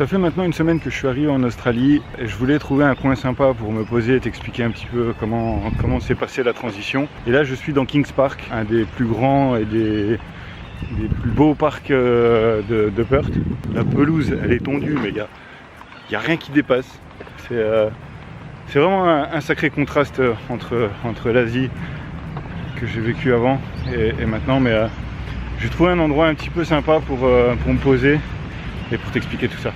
Ça fait maintenant une semaine que je suis arrivé en Australie et je voulais trouver un coin sympa pour me poser et t'expliquer un petit peu comment s'est passée la transition. Et là je suis dans Kings Park, un des plus grands et des plus beaux parcs de Perth. La pelouse elle est tondue mais il n'y a rien qui dépasse. C'est vraiment un sacré contraste entre l'Asie que j'ai vécu avant et maintenant, mais j'ai trouvé un endroit un petit peu sympa pour me poser et pour t'expliquer tout ça.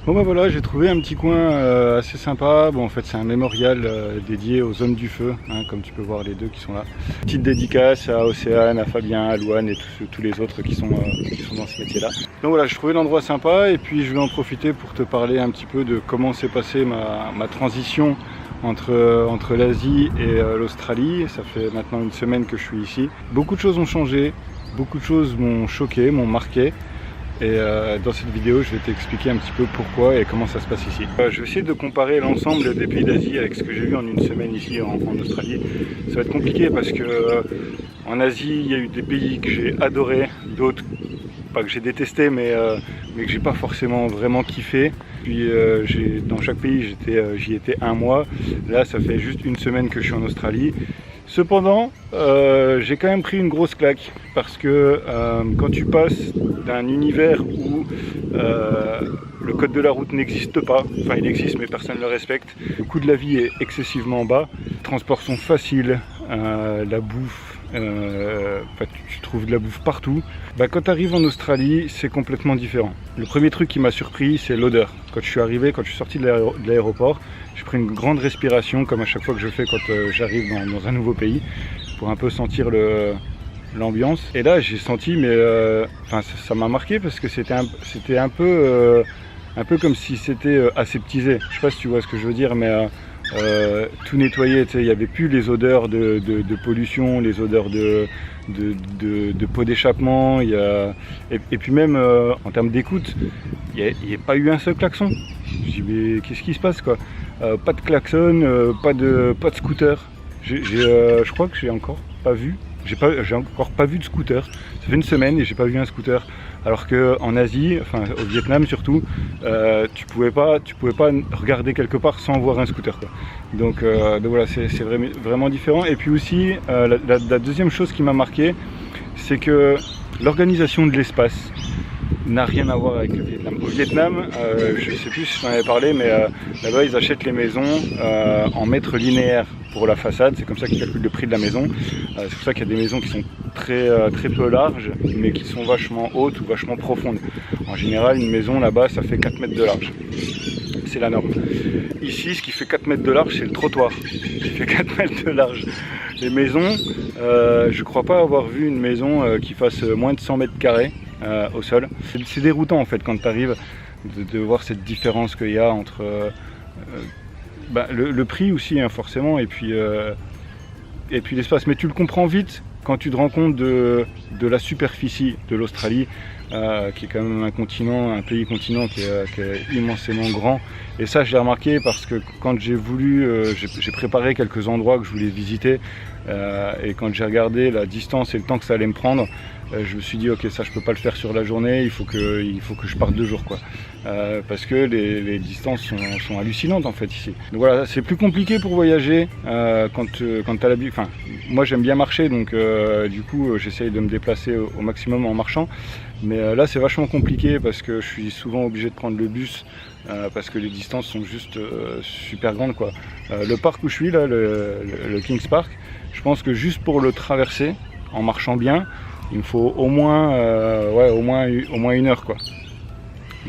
Bon bah voilà, j'ai trouvé un petit coin assez sympa. Bon en fait c'est un mémorial dédié aux hommes du feu, hein, comme tu peux voir les deux qui sont là. Petite dédicace à Océane, à Fabien, à Louane et tous les autres qui sont dans ce métier là. Donc voilà, j'ai trouvé l'endroit sympa et puis je vais en profiter pour te parler un petit peu de comment s'est passée ma transition entre l'Asie et l'Australie. Ça fait maintenant une semaine que je suis ici. Beaucoup de choses ont changé, beaucoup de choses m'ont choqué, m'ont marqué. Et dans cette vidéo, je vais t'expliquer un petit peu pourquoi et comment ça se passe ici. Je vais essayer de comparer l'ensemble des pays d'Asie avec ce que j'ai vu en une semaine ici en Australie. Ça va être compliqué parce que en Asie, il y a eu des pays que j'ai adoré, d'autres pas que j'ai détesté, mais que j'ai pas forcément vraiment kiffé. Puis dans chaque pays, j'y étais un mois. Là, ça fait juste une semaine que je suis en Australie. Cependant, j'ai quand même pris une grosse claque parce que quand tu passes d'un univers où le code de la route n'existe pas, enfin il existe mais personne ne le respecte, le coût de la vie est excessivement bas, les transports sont faciles, la bouffe, tu trouves de la bouffe partout. Quand tu arrives en Australie, c'est complètement différent. Le premier truc qui m'a surpris, c'est l'odeur. Quand je suis arrivé, quand je suis sorti de l'aéroport, j'ai pris une grande respiration, comme à chaque fois que je fais quand j'arrive dans un nouveau pays, pour un peu sentir l'ambiance. Et là, j'ai senti, mais ça m'a marqué parce que c'était un peu comme si c'était aseptisé. Je sais pas si tu vois ce que je veux dire, mais tout nettoyé. Il n'y avait plus les odeurs de pollution, les odeurs de pots d'échappement. Et puis même en termes d'écoute, il n'y a pas eu un seul klaxon. Je me dis mais qu'est-ce qui se passe quoi? Pas de klaxon, pas de scooter. Je crois que j'ai encore pas vu. J'ai encore pas vu de scooter. Ça fait une semaine et j'ai pas vu un scooter. Alors qu'en Asie, enfin au Vietnam surtout, tu pouvais pas regarder quelque part sans voir un scooter quoi. Donc voilà, c'est vraiment différent. Et puis aussi, la deuxième chose qui m'a marqué, c'est que l'organisation de l'espace n'a rien à voir avec le Vietnam. Au Vietnam, je ne sais plus si je t'en avais parlé, mais là-bas ils achètent les maisons en mètres linéaires pour la façade, c'est comme ça qu'ils calculent le prix de la maison. C'est pour ça qu'il y a des maisons qui sont très peu larges, mais qui sont vachement hautes ou vachement profondes. En général, une maison là-bas, ça fait 4 mètres de large. C'est la norme. Ici, ce qui fait 4 mètres de large, c'est le trottoir, qui fait 4 mètres de large. Les maisons, je crois pas avoir vu une maison qui fasse moins de 100 mètres carrés. Au sol. C'est déroutant en fait quand tu arrives de voir cette différence qu'il y a entre le prix aussi hein, forcément et puis l'espace, mais tu le comprends vite quand tu te rends compte de la superficie de l'Australie qui est quand même un pays continent qui est immensément grand. Et ça je l'ai remarqué parce que quand j'ai préparé quelques endroits que je voulais visiter et quand j'ai regardé la distance et le temps que ça allait me prendre, je me suis dit ok, ça je peux pas le faire sur la journée, il faut que je parte 2 jours quoi, parce que les distances sont hallucinantes en fait ici. Donc voilà, c'est plus compliqué pour voyager quand t'as l'habitude. Enfin, moi j'aime bien marcher, donc du coup j'essaye de me déplacer au maximum en marchant, mais là c'est vachement compliqué parce que je suis souvent obligé de prendre le bus parce que les distances sont juste super grandes quoi. Le parc où je suis là, le Kings Park, je pense que juste pour le traverser en marchant bien, il me faut au moins 1 heure quoi.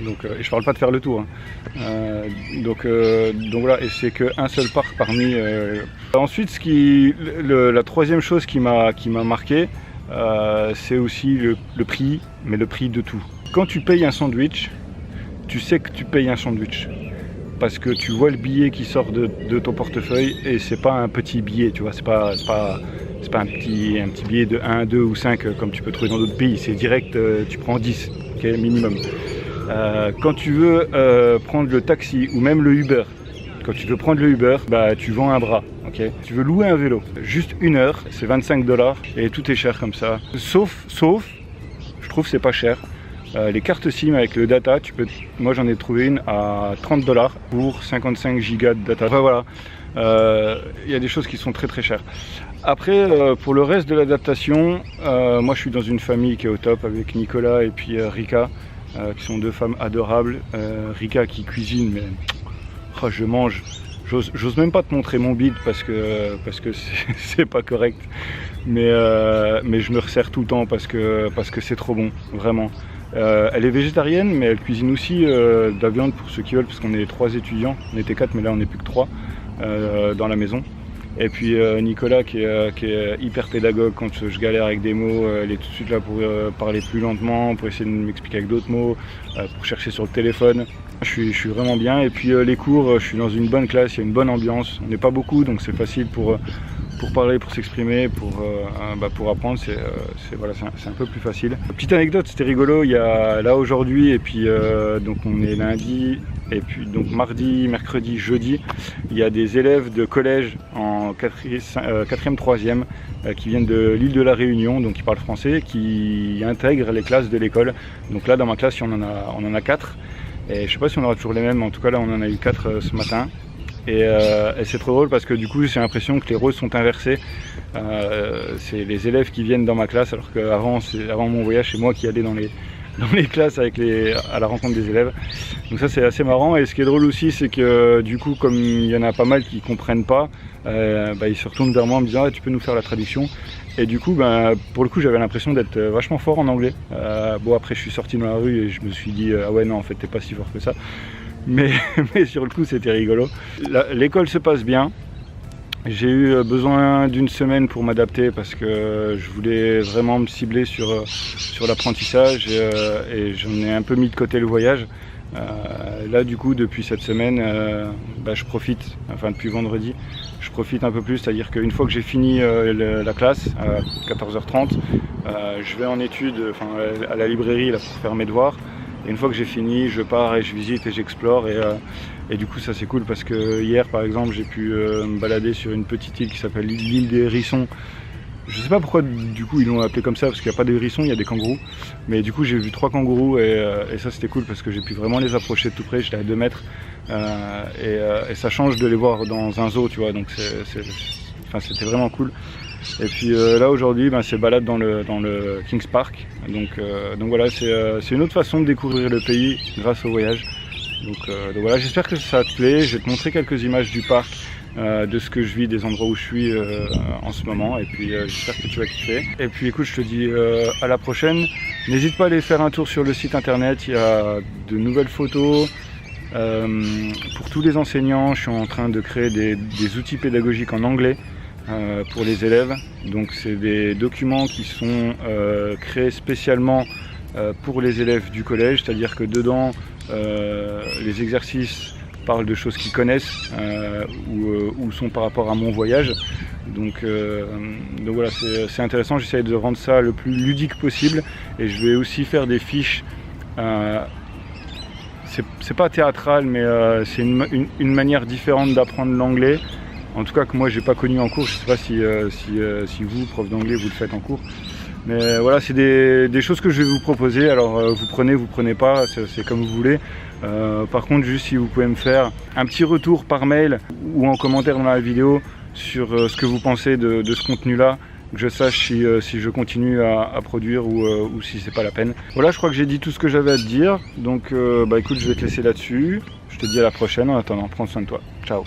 Donc, et je parle pas de faire le tour. Hein. Donc voilà, et c'est qu'un seul parc parmi. Ensuite, la troisième chose qui m'a marqué, c'est aussi le prix, mais le prix de tout. Quand tu payes un sandwich, tu sais que tu payes un sandwich. parce que tu vois le billet qui sort de ton portefeuille et c'est pas un petit billet, tu vois, c'est pas un petit billet de 1, 2 ou 5 comme tu peux trouver dans d'autres pays, c'est direct, tu prends 10, okay, minimum. Quand tu veux prendre le taxi ou même le Uber, quand tu veux prendre le Uber, bah, tu vends un bras. Okay. Tu veux louer un vélo, juste 1 heure, c'est 25 $ et tout est cher comme ça. Sauf, je trouve que c'est pas cher. Les cartes SIM avec le data, moi j'en ai trouvé une à 30 $ pour 55 gigas de data. Enfin voilà, y a des choses qui sont très très chères. Après, pour le reste de l'adaptation, moi je suis dans une famille qui est au top avec Nicolas et puis Rika, qui sont 2 femmes adorables. Rika qui cuisine, mais oh, je mange. J'ose même pas te montrer mon bide parce que c'est pas correct. Mais je me resserre tout le temps parce que c'est trop bon, vraiment. Elle est végétarienne, mais elle cuisine aussi de la viande pour ceux qui veulent, parce qu'on est 3 étudiants. On était 4, mais là on n'est plus que 3 dans la maison. Et puis Nicolas qui est hyper pédagogue quand je galère avec des mots, elle est tout de suite là pour parler plus lentement, pour essayer de m'expliquer avec d'autres mots, pour chercher sur le téléphone. Je suis vraiment bien. Et puis les cours, je suis dans une bonne classe, il y a une bonne ambiance. On n'est pas beaucoup, donc c'est facile pour parler, pour s'exprimer, pour apprendre, voilà, c'est un peu plus facile. Petite anecdote, c'était rigolo, il y a là aujourd'hui, et puis donc on est lundi, et puis donc mardi, mercredi, jeudi, il y a des élèves de collège en 4e, 3e qui viennent de l'île de la Réunion, donc qui parlent français, qui intègrent les classes de l'école. Donc là dans ma classe, on en a 4, et je sais pas si on aura toujours les mêmes, mais en tout cas là on en a eu 4 ce matin. Et c'est trop drôle parce que du coup j'ai l'impression que les rôles sont inversés. C'est les élèves qui viennent dans ma classe, alors qu'avant mon voyage, c'est moi qui allais dans les classes à la rencontre des élèves. Donc ça c'est assez marrant. Et ce qui est drôle aussi, c'est que du coup, comme il y en a pas mal qui comprennent pas, ils se retournent vers moi en me disant tu peux nous faire la traduction. Et du coup, pour le coup, j'avais l'impression d'être vachement fort en anglais. Bon, après je suis sorti dans la rue et je me suis dit ah ouais non, en fait t'es pas si fort que ça. Mais sur le coup c'était rigolo. L'école se passe bien. J'ai eu besoin d'une semaine pour m'adapter parce que je voulais vraiment me cibler sur l'apprentissage et j'en ai un peu mis de côté le voyage. Là du coup depuis cette semaine je profite, enfin depuis vendredi, je profite un peu plus, c'est-à-dire qu'une fois que j'ai fini la classe à 14h30, je vais en études, à la librairie là, pour faire mes devoirs. Et une fois que j'ai fini, je pars et je visite et j'explore et du coup ça c'est cool parce que hier par exemple j'ai pu me balader sur une petite île qui s'appelle l'île des Hérissons. Je sais pas pourquoi du coup ils l'ont appelé comme ça parce qu'il n'y a pas de hérissons, il y a des kangourous. Mais du coup j'ai vu 3 kangourous et ça c'était cool parce que j'ai pu vraiment les approcher de tout près, j'étais à 2 mètres et ça change de les voir dans un zoo, tu vois, donc c'était vraiment cool. Et puis là aujourd'hui c'est balade dans le Kings Park, donc voilà, c'est une autre façon de découvrir le pays grâce au voyage. Donc voilà, j'espère que ça te plaît, je vais te montrer quelques images du parc, de ce que je vis, des endroits où je suis en ce moment, et puis j'espère que tu vas kiffer. Et puis écoute, je te dis à la prochaine, n'hésite pas à aller faire un tour sur le site internet, il y a de nouvelles photos. Pour tous les enseignants, je suis en train de créer des outils pédagogiques en anglais pour les élèves. Donc c'est des documents qui sont créés spécialement pour les élèves du collège, c'est-à-dire que dedans les exercices parlent de choses qu'ils connaissent ou sont par rapport à mon voyage. Donc voilà, c'est intéressant, j'essaie de rendre ça le plus ludique possible et je vais aussi faire des fiches. C'est pas théâtral, mais c'est une manière différente d'apprendre l'anglais. En tout cas que moi j'ai pas connu en cours, je sais pas si vous, prof d'anglais, vous le faites en cours. Mais voilà, c'est des choses que je vais vous proposer, alors vous prenez pas, c'est comme vous voulez. Par contre, juste si vous pouvez me faire un petit retour par mail ou en commentaire dans la vidéo sur ce que vous pensez de ce contenu-là, que je sache si je continue à produire ou si c'est pas la peine. Voilà, je crois que j'ai dit tout ce que j'avais à te dire, donc écoute, je vais te laisser là-dessus. Je te dis à la prochaine, en attendant, prends soin de toi. Ciao.